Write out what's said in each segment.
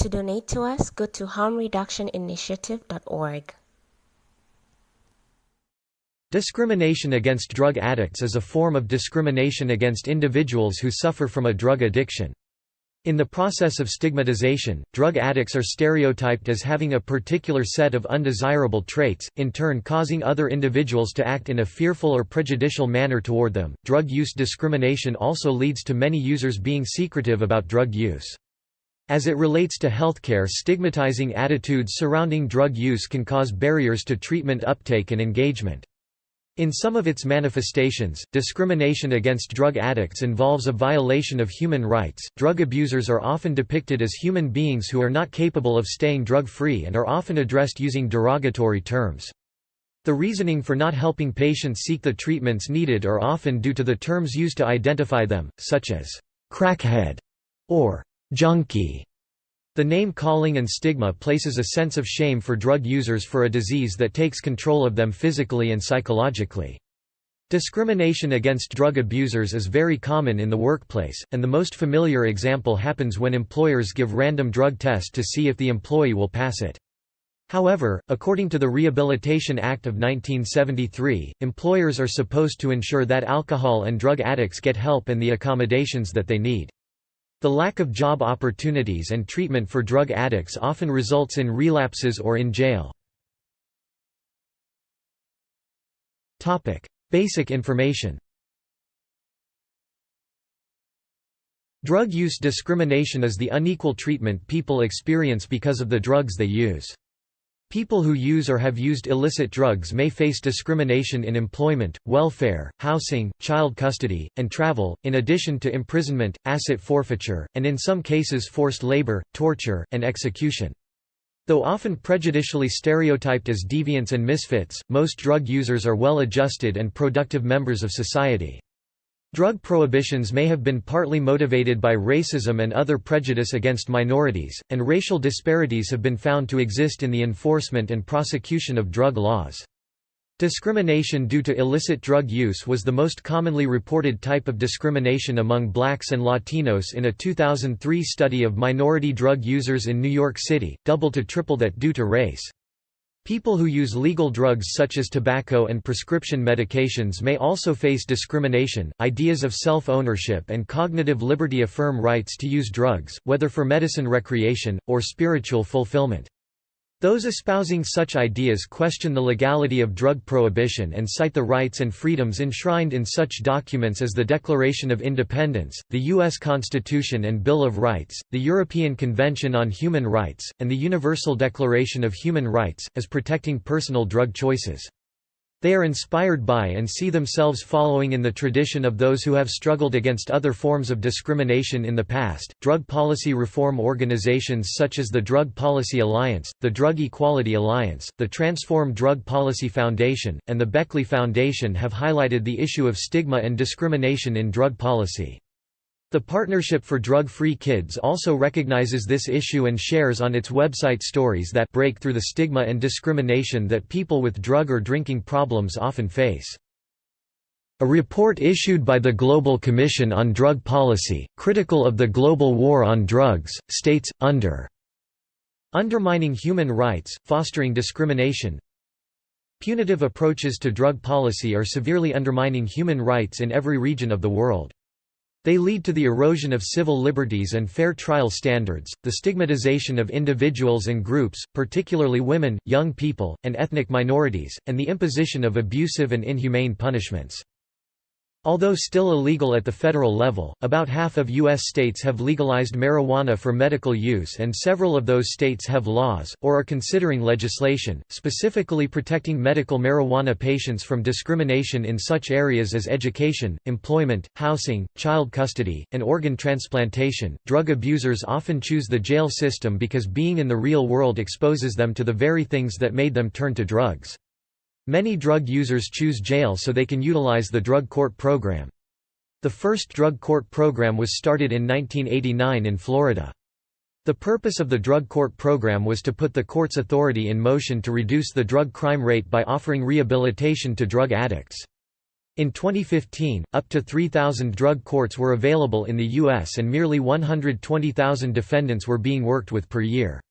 To donate to us, go to harmreductioninitiative.org. Discrimination against drug addicts is a form of discrimination against individuals who suffer from a drug addiction. In the process of stigmatization, drug addicts are stereotyped as having a particular set of undesirable traits, in turn causing other individuals to act in a fearful or prejudicial manner toward them. Drug use discrimination also leads to many users being secretive about drug use. As it relates to healthcare, stigmatizing attitudes surrounding drug use can cause barriers to treatment uptake and engagement. In some of its manifestations, discrimination against drug addicts involves a violation of human rights. Drug abusers are often depicted as human beings who are not capable of staying drug-free and are often addressed using derogatory terms. The reasoning for not helping patients seek the treatments needed are often due to the terms used to identify them, such as crackhead or junkie. The name-calling and stigma places a sense of shame for drug users for a disease that takes control of them physically and psychologically. Discrimination against drug abusers is very common in the workplace, and the most familiar example happens when employers give random drug tests to see if the employee will pass it. However, according to the Rehabilitation Act of 1973, employers are supposed to ensure that alcohol and drug addicts get help and the accommodations that they need. The lack of job opportunities and treatment for drug addicts often results in relapses or in jail. Basic information. Drug use discrimination is the unequal treatment people experience because of the drugs they use. People who use or have used illicit drugs may face discrimination in employment, welfare, housing, child custody, and travel, in addition to imprisonment, asset forfeiture, and in some cases forced labor, torture, and execution. Though often prejudicially stereotyped as deviants and misfits, most drug users are well-adjusted and productive members of society. Drug prohibitions may have been partly motivated by racism and other prejudice against minorities, and racial disparities have been found to exist in the enforcement and prosecution of drug laws. Discrimination due to illicit drug use was the most commonly reported type of discrimination among blacks and Latinos in a 2003 study of minority drug users in New York City, double to triple that due to race. People who use legal drugs such as tobacco and prescription medications may also face discrimination. Ideas of self-ownership and cognitive liberty affirm rights to use drugs, whether for medicine recreation, or spiritual fulfillment. Those espousing such ideas question the legality of drug prohibition and cite the rights and freedoms enshrined in such documents as the Declaration of Independence, the U.S. Constitution and Bill of Rights, the European Convention on Human Rights, and the Universal Declaration of Human Rights, as protecting personal drug choices. They are inspired by and see themselves following in the tradition of those who have struggled against other forms of discrimination in the past. Drug policy reform organizations such as the Drug Policy Alliance, the Drug Equality Alliance, the Transform Drug Policy Foundation, and the Beckley Foundation have highlighted the issue of stigma and discrimination in drug policy. The Partnership for Drug-Free Kids also recognizes this issue and shares on its website stories that break through the stigma and discrimination that people with drug or drinking problems often face. A report issued by the Global Commission on Drug Policy, critical of the global war on drugs, states, undermining human rights, fostering discrimination. Punitive approaches to drug policy are severely undermining human rights in every region of the world. They lead to the erosion of civil liberties and fair trial standards, the stigmatization of individuals and groups, particularly women, young people, and ethnic minorities, and the imposition of abusive and inhumane punishments. Although still illegal at the federal level, about half of U.S. states have legalized marijuana for medical use, and several of those states have laws, or are considering legislation, specifically protecting medical marijuana patients from discrimination in such areas as education, employment, housing, child custody, and organ transplantation. Drug abusers often choose the jail system because being in the real world exposes them to the very things that made them turn to drugs. Many drug users choose jail so they can utilize the drug court program. The first drug court program was started in 1989 in Florida. The purpose of the drug court program was to put the court's authority in motion to reduce the drug crime rate by offering rehabilitation to drug addicts. In 2015, up to 3,000 drug courts were available in the U.S. and merely 120,000 defendants were being worked with per year.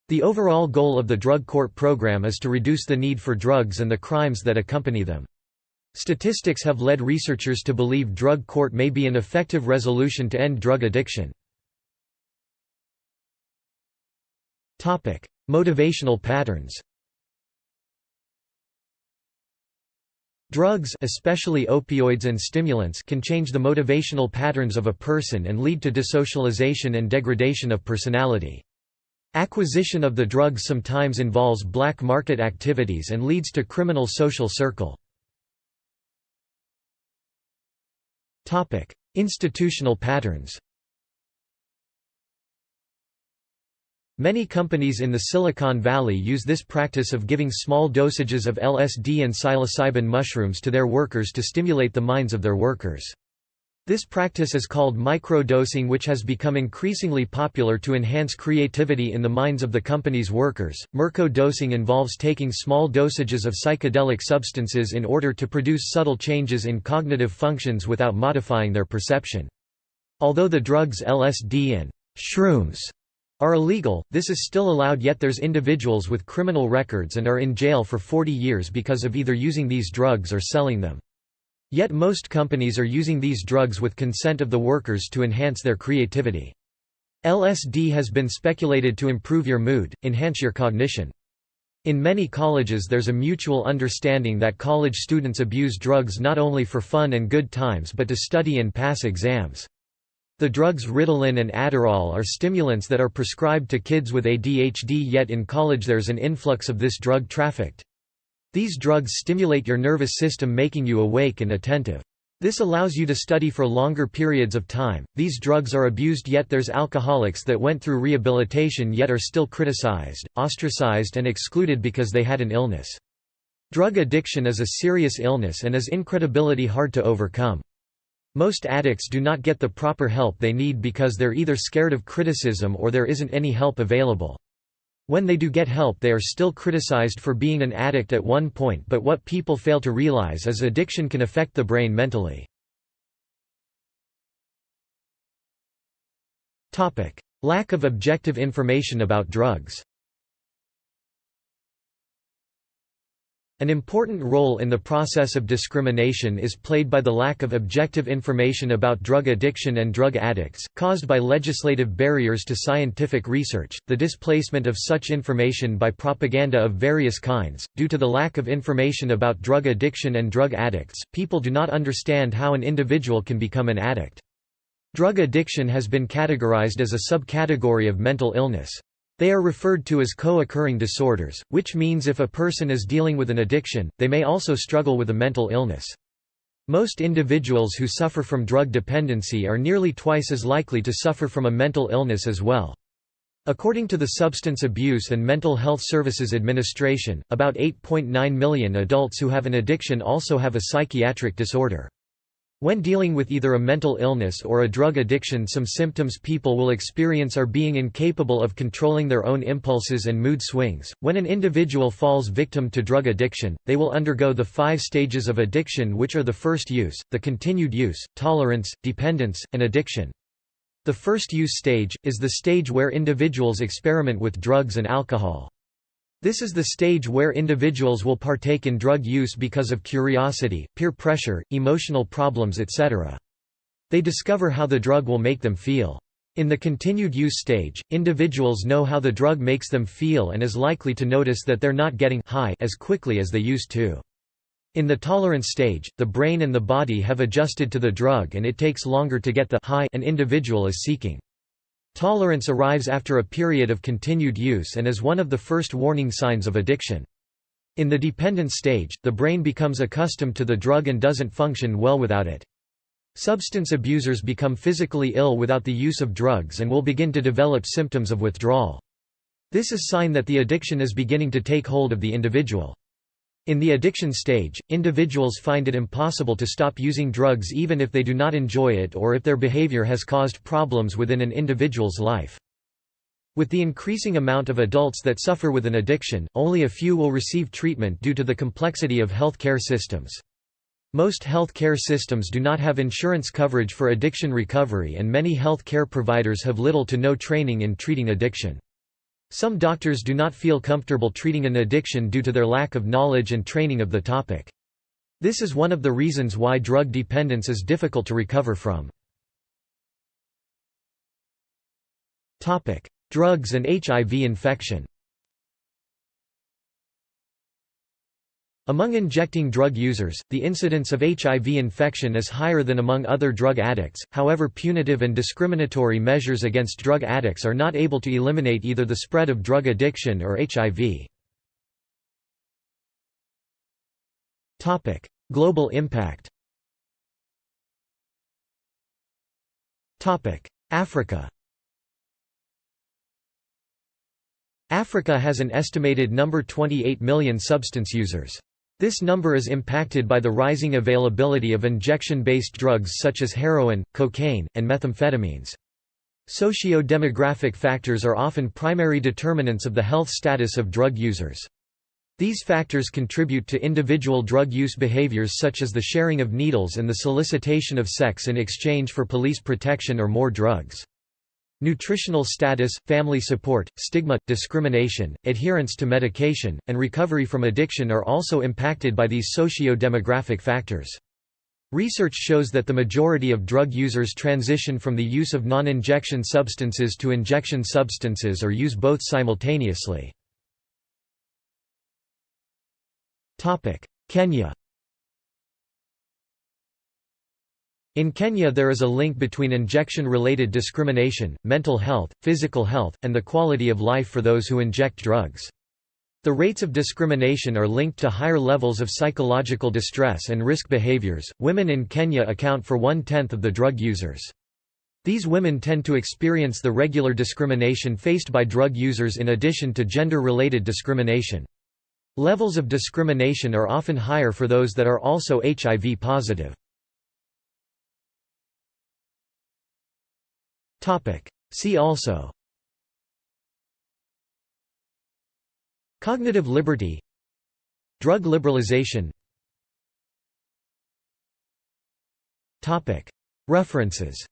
The overall goal of the drug court program is to reduce the need for drugs and the crimes that accompany them. Statistics have led researchers to believe drug court may be an effective resolution to end drug addiction. Motivational patterns. Drugs, especially opioids and stimulants, can change the motivational patterns of a person and lead to dissocialization and degradation of personality. Acquisition of the drugs sometimes involves black market activities and leads to criminal social circle. Institutional patterns. Many companies in the Silicon Valley use this practice of giving small dosages of LSD and psilocybin mushrooms to their workers to stimulate the minds of their workers. This practice is called microdosing, which has become increasingly popular to enhance creativity in the minds of the company's workers. Microdosing involves taking small dosages of psychedelic substances in order to produce subtle changes in cognitive functions without modifying their perception. Although the drugs LSD and shrooms are illegal, this is still allowed, yet there's individuals with criminal records and are in jail for 40 years because of either using these drugs or selling them. Yet most companies are using these drugs with consent of the workers to enhance their creativity. LSD has been speculated to improve your mood, enhance your cognition. In many colleges there's a mutual understanding that college students abuse drugs not only for fun and good times but to study and pass exams. The drugs Ritalin and Adderall are stimulants that are prescribed to kids with ADHD, yet in college there's an influx of this drug trafficked. These drugs stimulate your nervous system, making you awake and attentive. This allows you to study for longer periods of time. These drugs are abused, yet there's alcoholics that went through rehabilitation yet are still criticized, ostracized and excluded because they had an illness. Drug addiction is a serious illness and is incredibly hard to overcome. Most addicts do not get the proper help they need because they're either scared of criticism or there isn't any help available. When they do get help, they are still criticized for being an addict at one point, but what people fail to realize is addiction can affect the brain mentally. Lack of objective information about drugs. An important role in the process of discrimination is played by the lack of objective information about drug addiction and drug addicts, caused by legislative barriers to scientific research, the displacement of such information by propaganda of various kinds. Due to the lack of information about drug addiction and drug addicts, people do not understand how an individual can become an addict. Drug addiction has been categorized as a subcategory of mental illness. They are referred to as co-occurring disorders, which means if a person is dealing with an addiction, they may also struggle with a mental illness. Most individuals who suffer from drug dependency are nearly twice as likely to suffer from a mental illness as well. According to the Substance Abuse and Mental Health Services Administration, about 8.9 million adults who have an addiction also have a psychiatric disorder. When dealing with either a mental illness or a drug addiction, some symptoms people will experience are being incapable of controlling their own impulses and mood swings. When an individual falls victim to drug addiction, they will undergo the 5 stages of addiction, which are the first use, the continued use, tolerance, dependence, and addiction. The first use stage is the stage where individuals experiment with drugs and alcohol. This is the stage where individuals will partake in drug use because of curiosity, peer pressure, emotional problems, etc. They discover how the drug will make them feel. In the continued use stage, individuals know how the drug makes them feel and is likely to notice that they're not getting high as quickly as they used to. In the tolerance stage, the brain and the body have adjusted to the drug and it takes longer to get the high an individual is seeking. Tolerance arrives after a period of continued use and is one of the first warning signs of addiction. In the dependence stage, the brain becomes accustomed to the drug and doesn't function well without it. Substance abusers become physically ill without the use of drugs and will begin to develop symptoms of withdrawal. This is a sign that the addiction is beginning to take hold of the individual. In the addiction stage, individuals find it impossible to stop using drugs even if they do not enjoy it or if their behavior has caused problems within an individual's life. With the increasing amount of adults that suffer with an addiction, only a few will receive treatment due to the complexity of healthcare systems. Most health care systems do not have insurance coverage for addiction recovery, and many health care providers have little to no training in treating addiction. Some doctors do not feel comfortable treating an addiction due to their lack of knowledge and training of the topic. This is one of the reasons why drug dependence is difficult to recover from. Drugs and HIV infection. Among injecting drug users, the incidence of HIV infection is higher than among other drug addicts. However, punitive and discriminatory measures against drug addicts are not able to eliminate either the spread of drug addiction or HIV. Topic: Global impact. Topic: Africa. Africa has an estimated number 28 million substance users. This number is impacted by the rising availability of injection-based drugs such as heroin, cocaine, and methamphetamines. Socio-demographic factors are often primary determinants of the health status of drug users. These factors contribute to individual drug use behaviors such as the sharing of needles and the solicitation of sex in exchange for police protection or more drugs. Nutritional status, family support, stigma, discrimination, adherence to medication, and recovery from addiction are also impacted by these socio-demographic factors. Research shows that the majority of drug users transition from the use of non-injection substances to injection substances or use both simultaneously. Kenya. In Kenya there is a link between injection-related discrimination, mental health, physical health, and the quality of life for those who inject drugs. The rates of discrimination are linked to higher levels of psychological distress and risk behaviors. Women in Kenya account for 1/10 of the drug users. These women tend to experience the regular discrimination faced by drug users in addition to gender-related discrimination. Levels of discrimination are often higher for those that are also HIV positive. See also: Cognitive liberty, drug liberalization. References